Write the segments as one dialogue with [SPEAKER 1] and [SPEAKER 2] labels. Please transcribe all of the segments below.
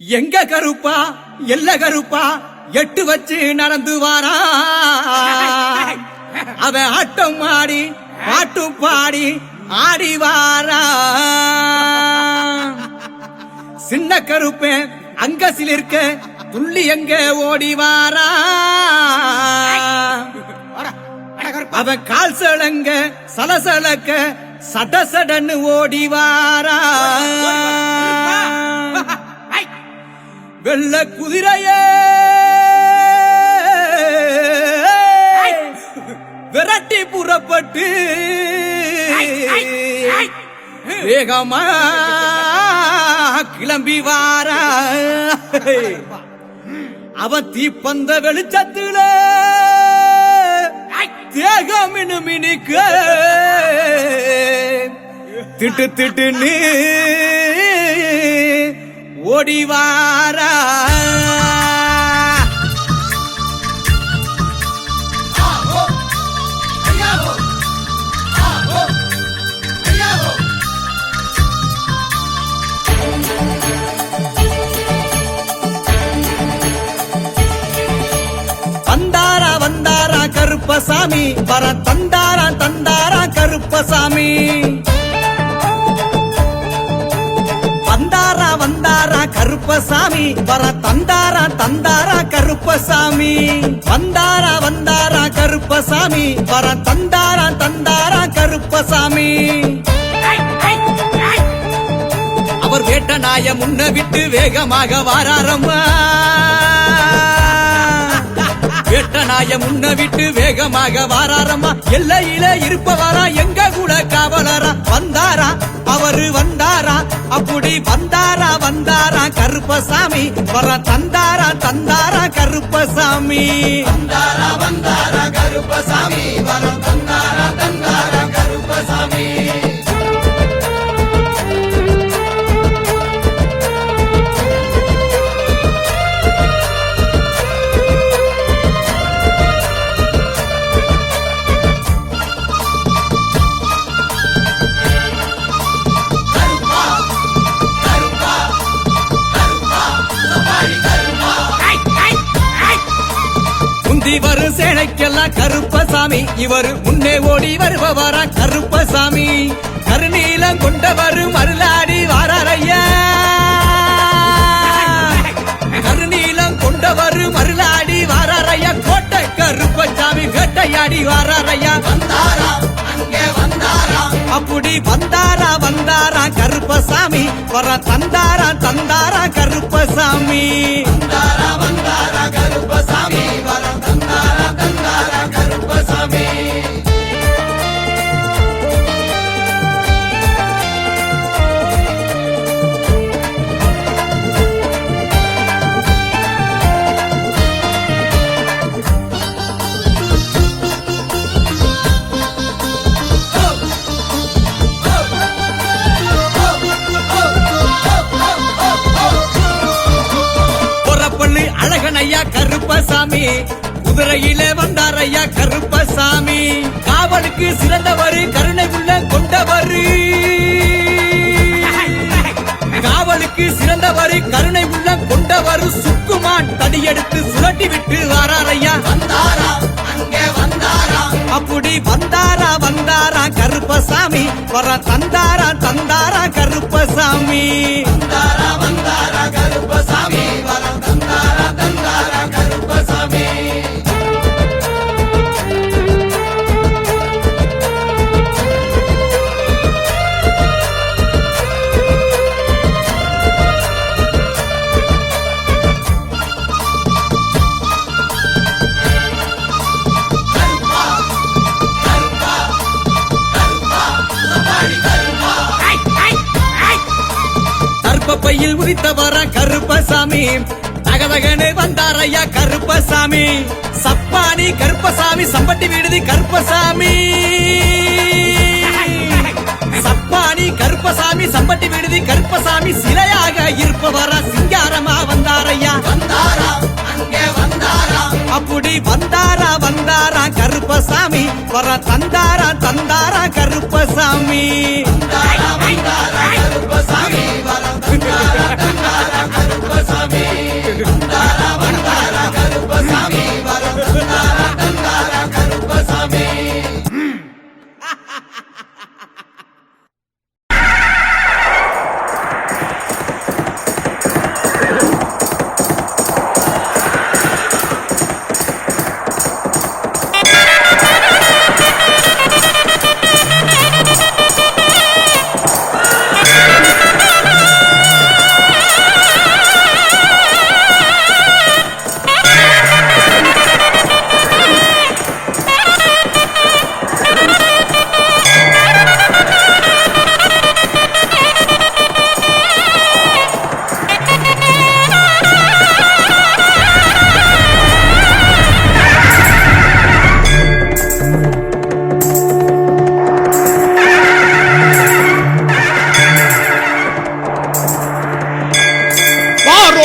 [SPEAKER 1] எங்க கருப்பா எல்ல கருப்பா எட்டு வச்சு நடந்து வாரா அவன் ஆட்டம் ஆடி பாட்டும் பாடி ஆடி வாரா சின்ன கருப்பேன் அங்க சிலிர்க்க துள்ளி எங்க ஓடி வாரா அவன் கால் சலங்க சலசலக்க சடசடன்னு ஓடி வாரா வெள்ள குதிரையே விரட்டி புறப்பட்டு வேகமா கிளம்பி வாரா அவன் தீப்பந்த வெளிச்சத்துல தேகம் மினுமினுக்க திட்டு திட்டுன்னு ஓடி வாரா வந்தாரா வந்தாரா கருப்பசாமி வர தந்தாரா தந்தாரா கருப்பசாமி வந்தாரா வந்தாரா கருப்பசாமி வர தந்தாரா தந்தாரா கருப்பசாமி வந்தாரா வந்தாரா கருப்பசாமி வர தந்தாரா தந்தாரா கருப்பசாமி அவர் வேட்ட நாய முன்ன விட்டு வேகமாக வாராரம்மா வேட்ட நாய முன்ன விட்டு வேகமாக வாராரம்மா எல்லையில இருப்பவரா எங்க கூட காவலரா வந்தாரா அவரு வந்தாரா அப்படி வந்தாரா வந்தாரா கருப்பசாமி வர தந்தாரா தந்தாரா கருப்பசாமி வந்தாரா வந்தாரா கருப்பசாமி வர தந்தாரா தந்தாரா கருப்பசாமி வரும் சேனைக்கெல்லாம் கருப்பசாமி இவர் முன்னே ஓடி வருபவரா கருப்பசாமி கருநீலம் கொண்டவரு மருளாடி வாராரையா கருநீலம் கொண்டவரு மருளாடி வாராரையா கோட்டை கருப்பசாமி வேட்டையாடி வாராரையா வந்தாரா அங்கே வந்தாரா அப்படி வந்தாரா வந்தாரா கருப்பசாமி வர தந்தாரா தந்தாரா கருப்பசாமி வந்தாரா வந்தாரா கருப்பசாமி வர தந்தாரா தந்தாரா கருப்பசாமி அழகனையா கருப்பசாமி குதிரையிலே வந்தாரையா கருப்பசாமி காவலுக்கு சிறந்தவரு கருணை உள்ள கொண்டவரு காவலுக்கு சிறந்தவரு கருணை உள்ள கொண்டவரு சுக்குமான் தடியெடுத்து சுழட்டி விட்டு வாராரையா வந்தாரா அங்கே வந்தாரா அப்படி வந்தாரா வந்தாரா கருப்பசாமி வர தந்தாரா தந்தாரா கருப்பசாமி வந்தாரா வந்தாரா கருப்பசாமி வர தந்தாரா தந்தாரா கருப்பசாமி பையில் உரித்தவர கருப்பசாமி தகதகனு வந்தாரையா கருப்பசாமி சப்பானி கருப்பசாமி சம்பட்டி விடுதி கருப்பசாமி சப்பானி கருப்பசாமி சம்பட்டி விடுதி கருப்பசாமி சிலையாக இருப்பவரா சிங்காரமா வந்தாரையா வந்தாரா அங்கே வந்தாரா அப்படி வந்தாரா வந்தாரா கருப்பசாமி வர தந்தாரா தந்தாரா கருப்பசாமி வந்தாரா வந்தாரா கருப்பசாமி வர தந்தாரா தந்தாரா கருப்பசாமி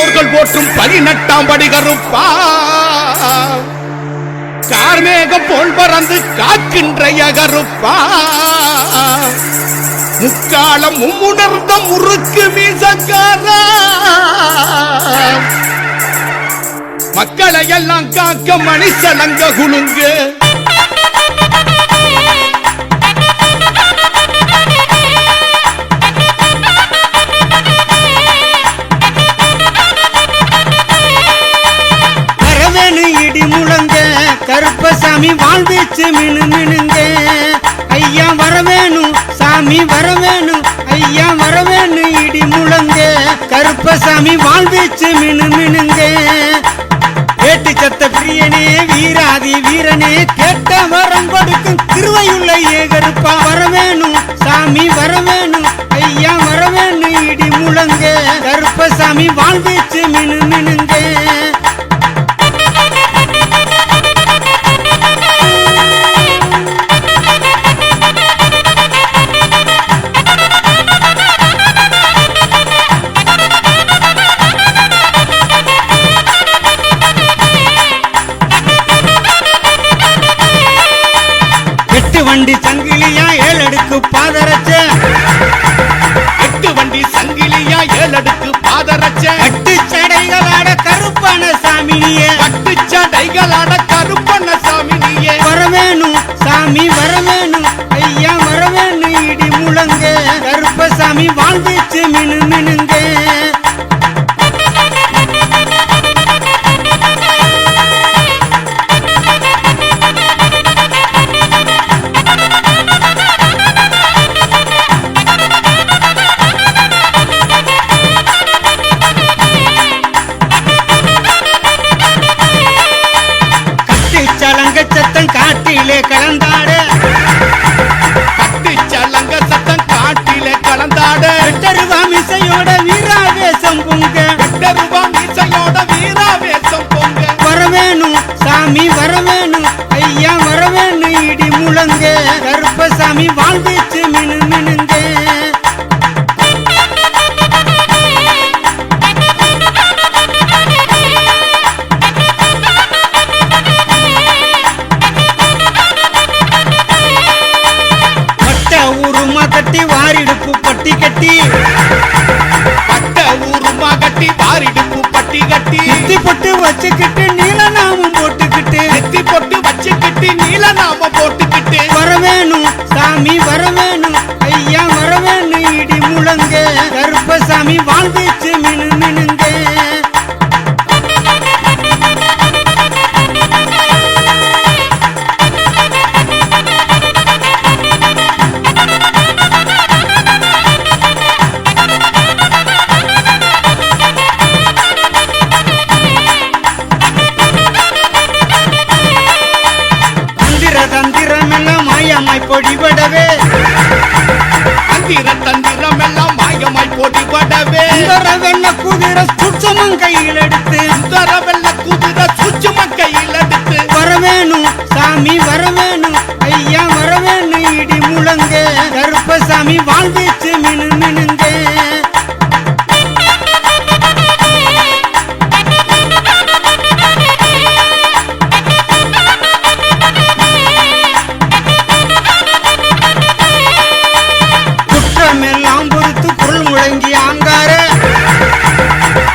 [SPEAKER 2] முன்னோர்கள் போற்றும் 18ஆம் படி கருப்பா கார்மேகம் போல் பறந்து காக்கின்ற கருப்பா முக்காலம் மும்முணர்ந்த முறுக்கு மீசக்காரா மக்களை எல்லாம் காக்க மணிசலங்க குலுங்க
[SPEAKER 3] வரவேணு இடி முழங்க கருப்பசாமி வாழ்வீச்சு மினு மினுங்க ஐயா வரவேணு சாமி வரவேணு ஐயா வரவேணு இடி முழங்க கருப்பசாமி வாழ்வீச்சு மினு மினுங்க கேட்டு சத்த பிரியனே வீராதி வீரனே கேட்ட வரம் கொடுக்கும் திருவையுள்ள ஏகருப்பா வரவேணு சாமி வரவேணு ஐயா வரவேணு இடி முழங்க கருப்பசாமி வாழ்வீச்சு மினு மினுங்க வண்டி சங்கிலியா ஏழடுக்கு பாதரச்ச
[SPEAKER 2] 8 வண்டி சங்கிலியா 7 அடுக்கு பாதரச்ச
[SPEAKER 3] கட்டு சடைகளாட கருப்பான சாமினியே
[SPEAKER 2] பட்டு சடைகளாட கருப்பண்ண சாமினியே
[SPEAKER 3] வரவேணு சாமி வரவேணு ஐயா வரவேணு இடி முழங்க கருப்பசாமி வாழ்வீச்சு மினு மினுங்க சத்தம் காட்டிலே கலந்தாட
[SPEAKER 2] கட்டு சலங்க சத்தம் காட்டிலே கலந்தாட
[SPEAKER 3] மிசையோட வீராவேசம் பொங்க
[SPEAKER 2] மீசையோட வீராவேசம் பொங்க
[SPEAKER 3] வரவேணு சாமி வரவேணு ஐயா வரவேணு இடி முழங்க கருப்பசாமி வாழ்வீச்சு மினு மினுங்க தட்டி வாரிடுப்பு பட்டி கட்டி
[SPEAKER 2] பட்ட ஊருமா கட்டி வாரிடுப்பு பட்டி கட்டி
[SPEAKER 3] நெத்தி பொட்டு வச்சுக்கிட்டு நீல நாமம் போட்டுக்கிட்டு
[SPEAKER 2] நெத்தி பொட்டு வச்சுக்கிட்டு நீல நாம போட்டுக்கிட்டு
[SPEAKER 3] வரவேணு சாமி வரவேணு ஐயா வரவேணு இடி முழங்க கருப்பசாமி வாழ்வீச்சு மினு மினுங்க தந்திரமெல்லாம் மாயமாய் பொடிபடவே
[SPEAKER 2] தந்திரம் எல்லாம் மாயமாய் பொடிபடவே
[SPEAKER 3] வெள்ள குதிரை சுற்றமும் கையில் எடுத்து
[SPEAKER 2] வெள்ள குதிரை சுற்றமும் கையில் எடுத்து
[SPEAKER 3] வரவேணு சாமி வரவேணு ஐயா வரவேணு இடி முழங்க கருப்பசாமி வாழ்வீச்சு மினு மினுங்க குற்றமெல்லாம் பொறுத்து குரல் முழங்கி ஆங்கார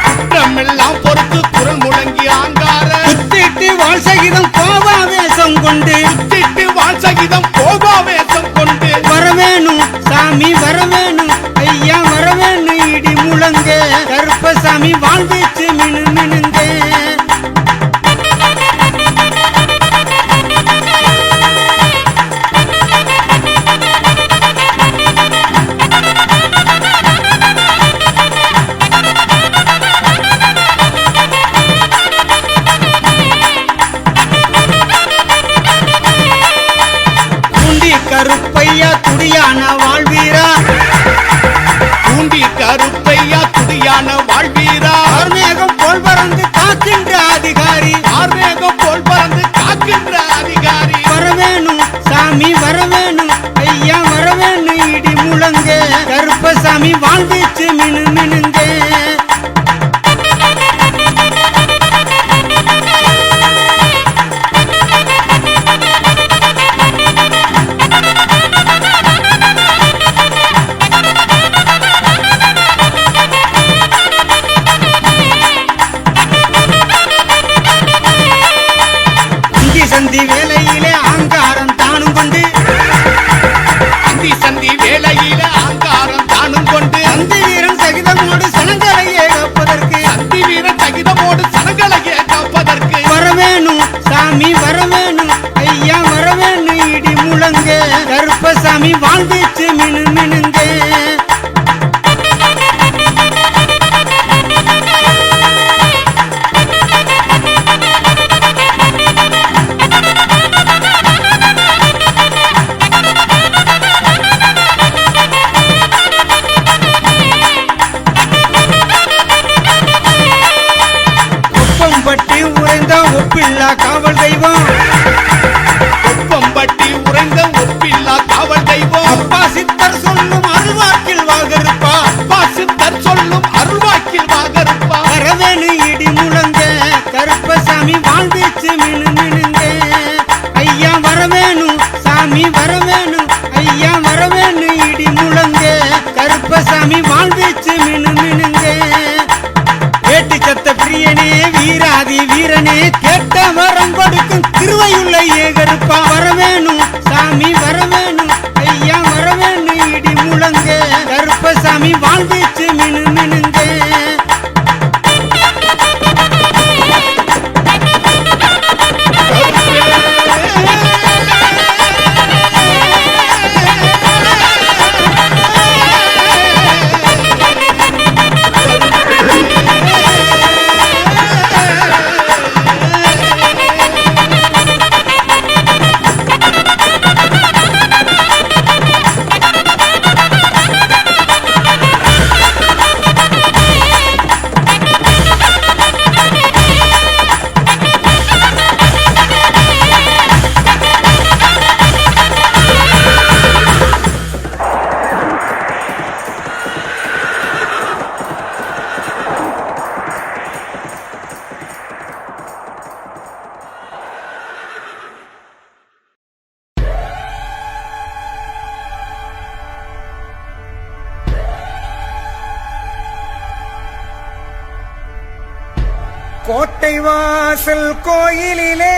[SPEAKER 2] குற்றமெல்லாம் பொறுத்து குரல் முழங்கி ஆங்கார
[SPEAKER 3] குத்திட்டு வாழ் சகிதம் கோபாவேசம் கொண்டு
[SPEAKER 2] குத்திட்டு வாழ் சகிதம் கோபாவேசம் கொண்டு
[SPEAKER 3] வரவேணு சாமி வரவேணு ஐயா வரவேணு இடி முழங்க கருப்பசாமி வாழ்வீச்சு மினு மினுங்க கருப்பையா துடியான வாழ்வீரா
[SPEAKER 2] பூண்டி கருப்பையா துடியான வாழ்வீரா
[SPEAKER 3] ஆர்மேகம் போல் பறந்து காக்கின்ற அதிகாரி
[SPEAKER 2] ஆர்மேகம் போல் பறந்து காக்கின்ற அதிகாரி
[SPEAKER 3] வரவேணு சாமி வரவேணு ஐயா வரவேணு இடி முழங்க கருப்பசாமி வாழ்வீச்சு மினு மினுங்க கொப்பம்பட்டி உறைந்த ஒப்பில்லா காவல் தெய்வம்
[SPEAKER 2] கொப்பம்பட்டி உறைந்த ஒப்பில்லா காவல் தெய்வம்
[SPEAKER 3] அப்பா சித்தர் சொல்லும் அருள்வாக்கில் வாகருப்பா
[SPEAKER 2] அப்பா சித்தர் சொல்லும் அருள்வாக்கில் வாகருப்பா
[SPEAKER 3] வரவேணு இடி முழங்க கருப்பசாமி வாழ்வீச்சு மினு மினுங்க ஐயா வரவேணு சாமி வரவேணு ஐயா வரவேணு இடி முழங்க கருப்பசாமி வாழ்வீச்சு மினு மினுங்க வேட்டு சத்த பிரியனே வீராதி வீரனே கேட்ட வரம் கொடுக்கும் திருவையுள்ள ஏகருப்பா வரவேணு சாமி வரவேணு ஐயா வரவேணு இடி முழங்க கருப்பசாமி வாழ்வீச்சு மினு மினுங்க கோட்டை வாசல் கோயிலிலே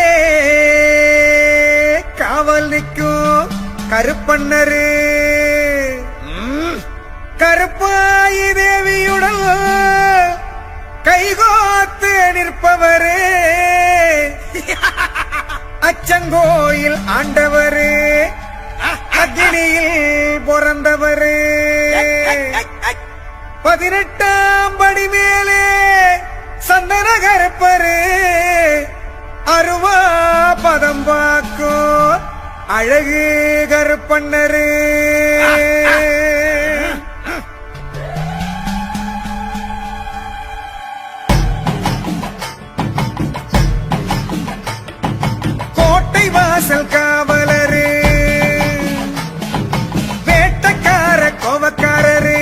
[SPEAKER 3] காவல் நிற்கும் கருப்பண்ணரு கருப்பாயி தேவியுடன் கைகோத்து நிற்பவரே அச்சங்கோயில் ஆண்டவரே அக்னியில் பிறந்தவரே 18ஆம் படி மேலே சந்தன கருப்பரு அருவா பதம் பாக்கும் அழகு கருப்பண்ணரு கோட்டை வாசல் காவலரு வேட்டக்கார கோவக்காரரு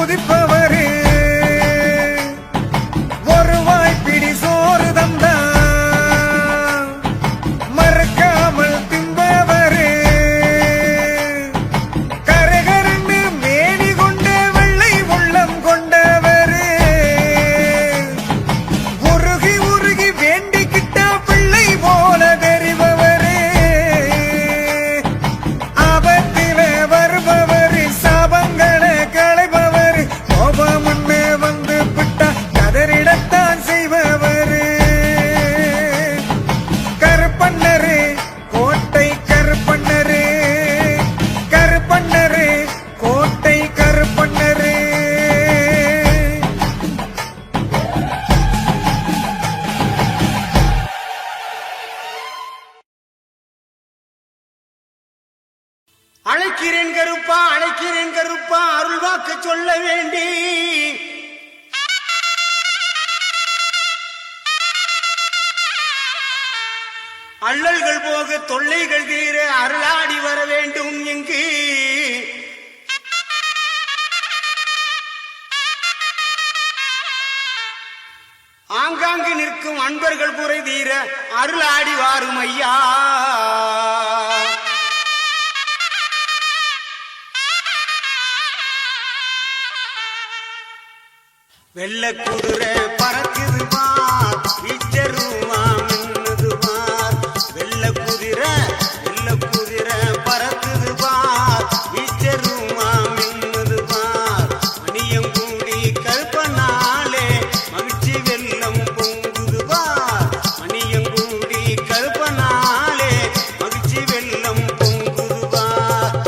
[SPEAKER 3] குதிப்பவரு ஒரு வாய்ப்பிடி சோறு தந்தா மறக்காமல் தின்பவரு கரகரன்னு மேனி கொண்ட வெள்ளை உள்ளம் கொண்டவரு உருகி உருகி வேண்டிக்கிட்ட பிள்ளை போல தெரிபவரு ஆபத்தில வருபவரு சாபங்களை களைபவரு கோபமுன்னு வந்து விட்டா கதறிடத்தான் செய்பவரு கருப்பண்ணரு கோட்டை கருப்பண்ணரு கருப்பண்ணரு கோட்டை கருப்பண்ணரு அழைக்கிறேன் கருப்பா அழைக்கிறேன் கருப்பா அருள்வாக்கு சொல்ல வேண்டி அள்ளல்கள் போக தொல்லைகள் தீர அருளாடி வர வேண்டும் இங்கு ஆங்காங்கு நிற்கும் அன்பர்கள் குறை தீர அருளாடி வாரும் ஐயா வெள்ள குதிரை பறக்குது பார் இச்சருவா மின்னுது பார் வெள்ள குதிரை பறக்குது பார் இச்சருவா மின்னுது பார் மணியங்கூடி கருப்பனாலே மகிழ்ச்சி வெள்ளம் பொங்குது பார் மணியங்கூடி கருப்பனாலே மகிழ்ச்சி வெள்ளம் பொங்குது பார்.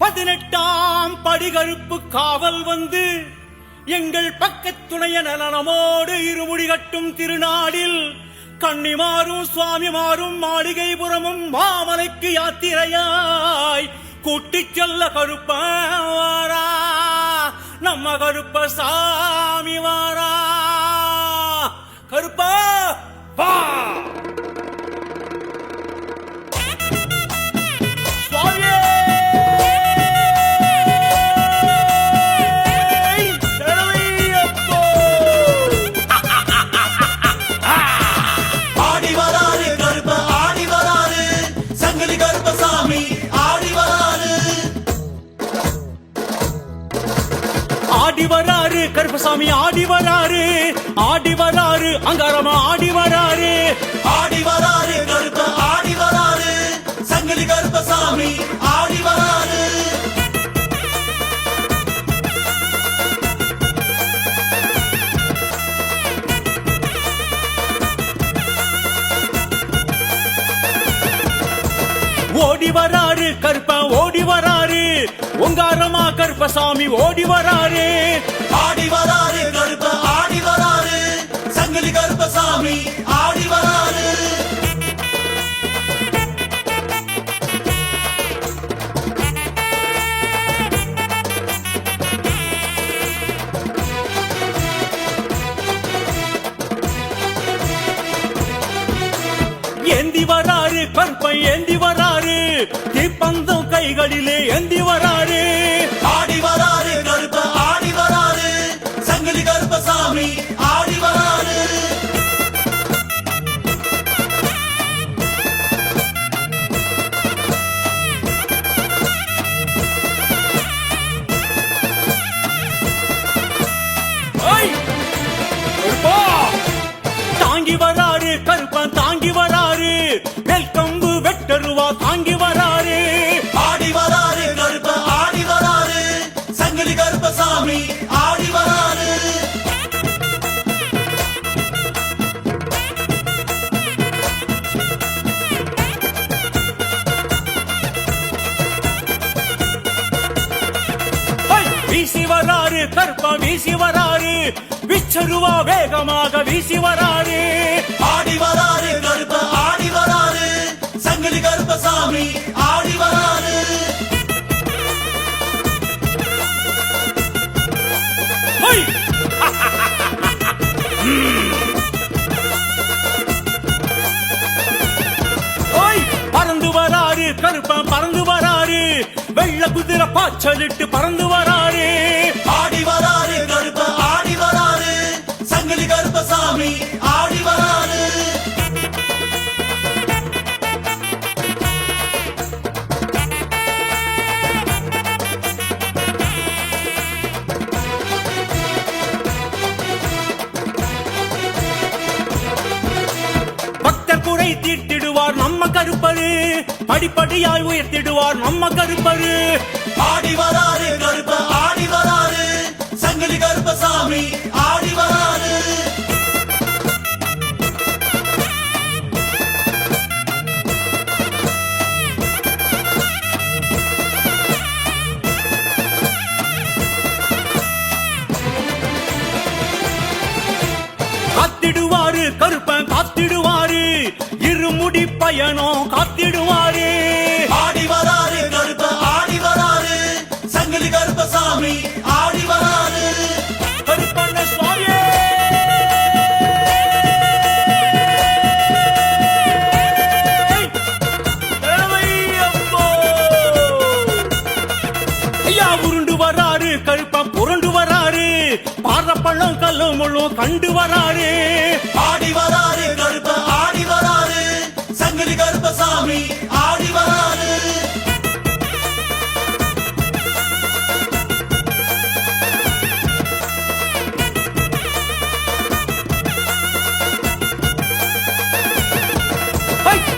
[SPEAKER 4] 18ஆம் படிகருப்பு காவல் வந்து எங்கள் பக்கத்துணைய நலனமோடு இருமுடி கட்டும் திருநாடில் கன்னிமாரும் சுவாமிமாரும் மாளிகைபுரமும் மாமலைக்கு யாத்திரையாய் கூட்டிச் செல்ல கருப்பாரா நம்ம கருப்ப சாமி வாரா கருப்பா வா சுவாமியே ஆடி வராரு கருப்பசாமி ஆடி வராரு ஆடி வராரு அங்காரமா ஆடி வராரு
[SPEAKER 5] ஆடி வராரு கருப்ப ஆடி வராரு சங்கிலி கருப்பசாமி ஆடி வராரு
[SPEAKER 4] ஓடி வராரு கருப்ப ஓடி வராரு ஒங்காரமா கருப்பசாமி ஓடி வராரு
[SPEAKER 5] ஆடி வராரு கருப்ப ஆடி வராரு சங்கிலி கருப்பசாமி ஆடி வராரு
[SPEAKER 4] ஏந்தி வராரு கருப்பை ஏந்தி வராரு தீப்பந்தம் கைகளிலே ஏந்தி வராரு
[SPEAKER 5] ஆடி வராரு கருப்ப ஆடி வராரு சங்கிலி கருப்பசாமி ஆடி வராரு
[SPEAKER 4] தாங்கி வராரு கருப்பன் தாங்கி வராரு நெல்கம்பு வெட்டருவா தாங்கி வராரு
[SPEAKER 5] ஆடி வராரு கருப்ப ஆடி வராரு சங்கிலி கருப்பசாமி ஆடி வராரு
[SPEAKER 4] வீசி வராரு கருப்பா வீசி வராரு விச்சருவா வேகமாக வீசி வராரு
[SPEAKER 5] ஆடி வராரு கருப்ப ஆடி வராரு சங்கிலி கருப்பசாமி ஆடி வராரு
[SPEAKER 4] பறந்து வராரு கருப்பன் பறந்து வராரு வெள்ள குதிரை பாய்ச்சலிட்டு பறந்து வராரு
[SPEAKER 5] ஆடி வராரு கருப்ப ஆடி வராரு சங்கிலி கருப்பசாமி ஆடி வராரு
[SPEAKER 4] பக்தர் குறை தீர்த்திடுவார் நம்ம கருப்பரு படிப்படியாய் உயர்த்திடுவார் நம்ம கருப்பரு
[SPEAKER 5] ஆடி வராரு கருப்ப ஆடி வராரு சங்கிலி கருப்பசாமி ஆடி வராரு
[SPEAKER 4] காத்திடுவாரு கருப்பன் காத்திடுவாரு இருமுடி பயணம் காத்திடுவாரு
[SPEAKER 5] ஆடி வராரு கருப்ப ஆடி வராரு சங்கிலி கருப்பசாமி ஆடி வராரு
[SPEAKER 4] கருப்பண்ண சுவாமியே ஐயா உருண்டு வராரு கருப்பன் புரண்டு வராரு பாரப்பள்ளம் கல்லு முள்ளும் கண்டு வராரு
[SPEAKER 5] ஆடி வராரு கருப்ப ஆடி வராரு சங்கிலி கருப்பசாமி ஆடி வராரு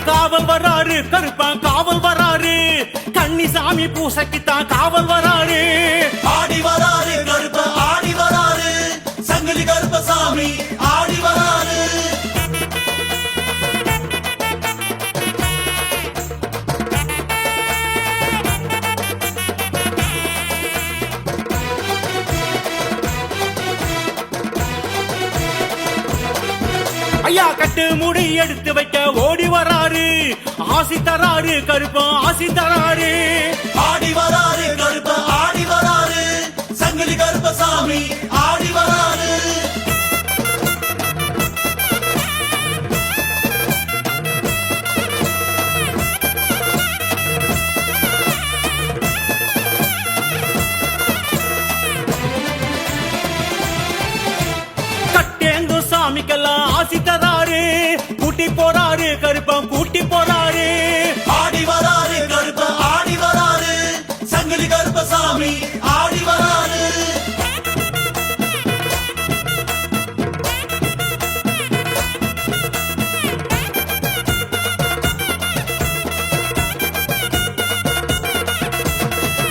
[SPEAKER 4] காவல் வராரு கருப்பன் காவல் வராரு கன்னிசாமி பூசைக்குத்தான் காவல் வராரு
[SPEAKER 5] ஆடி வராரு கருப்ப ஆடி வராரு சங்கிலி கருப்பசாமி ஆடி வராரு
[SPEAKER 4] கட்டு முடி எடுத்து வைக்க ஓடி வராரு ஆசி தராரு கருப்பன் ஆசி தராரு
[SPEAKER 5] ஆடி வராரு கருப்ப ஆடி வராரு சங்கிலி கருப்பசாமி ஆடி வராரு
[SPEAKER 4] கட்டேந்து சாமிக்கெல்லாம் ஆசி தராரு கூட்டி போறாரு கருப்பன் கூட்டி போறாரு
[SPEAKER 5] ஆடி வராரு கருப்ப ஆடி வராரு சங்கிலி கருப்பசாமி ஆடி வராரு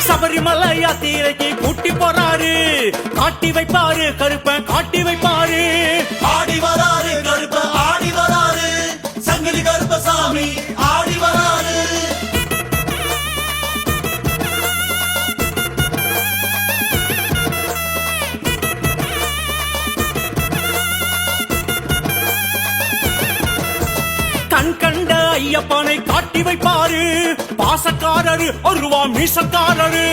[SPEAKER 4] சபரிமலை யாத்திரைக்கு கூட்டி போறாரு காட்டி வைப்பாரு கருப்பன் காட்டி வைப்பாரு
[SPEAKER 5] ஆடி வராரு கருப்ப ஆடி வராரு சங்கிலி கருப்பசாமி ஆடி வராரு
[SPEAKER 4] கண் கண்ட ஐயப்பனை காட்டி வைப்பாரு பாசக்காரரு ஒருவா மீசக்காரரு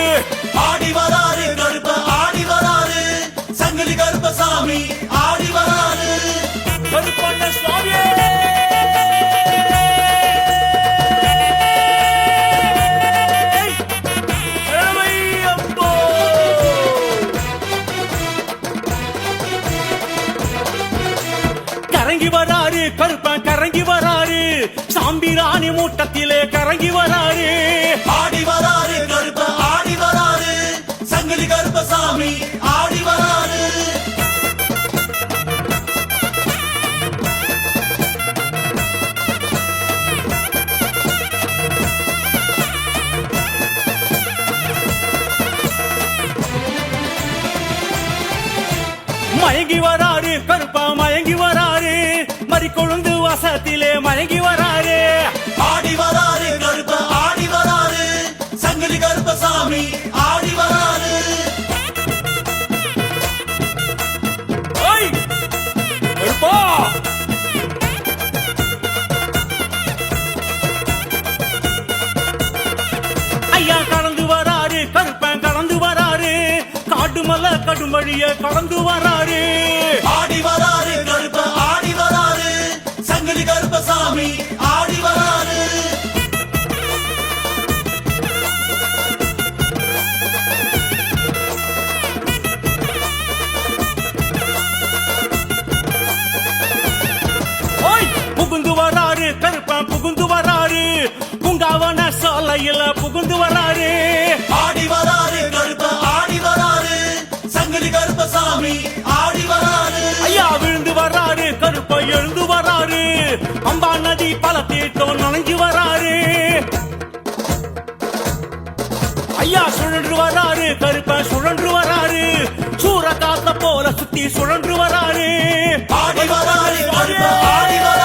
[SPEAKER 5] ஆடி வராரு கருப்ப ஆடி வராரு சங்கிலி கருப்பசாமி ஆடி வராரு
[SPEAKER 4] கருப்பண்ண சுவாமியே ஏழையப்போ. கரங்கி வராரு கருப்பன் கரங்கி வராரு சாம்பிராணி மூட்டத்திலே கரங்கி வராரு
[SPEAKER 5] ஆடி வராரு கருப்ப ஆடி வராரு சங்கிலி கருப்பசாமி ஆடி வராரு
[SPEAKER 4] மயங்கி வராரு கருப்பா மயங்கி வராரு மறி கொழுந்து வசத்திலே மயங்கி வராரு
[SPEAKER 5] ஆடி வராரு கருப்ப ஆடி வராரு சங்கிலி கருப்பசாமி ஆடி வராரு
[SPEAKER 4] ஓய்! கருப்பா! ஐயா கடந்து வராரு கருப்பன் கடந்து வராரு காடு மலை கடும் வழிய கடந்து வராரு
[SPEAKER 5] ஆடி வராரு கருப்ப ஆடி வராரு சங்கிலி கருப்பசாமி ஆடி வராரு
[SPEAKER 4] ஓய்! புகுந்து வராரு கருப்பன் புகுந்து வராரு பூங்காவன சாலையில புகுந்து வராரு
[SPEAKER 5] ஆடி வராரு கருப்ப ஆடி வராரு சங்கிலி கருப்பசாமி ஆடி வராரு
[SPEAKER 4] ஐயா விழுந்து வராரு கருப்ப எழுந்து வராரு அம்பா நதி பல தீர்த்தம் நனைஞ்சு வராரு ஐயா சுழன்று வராரு கருப்ப சுழன்று வராரு சூற காத்த போல சுத்தி சுழன்று வராரு
[SPEAKER 5] ஆடி வராரு கருப்ப ஆடி வராரு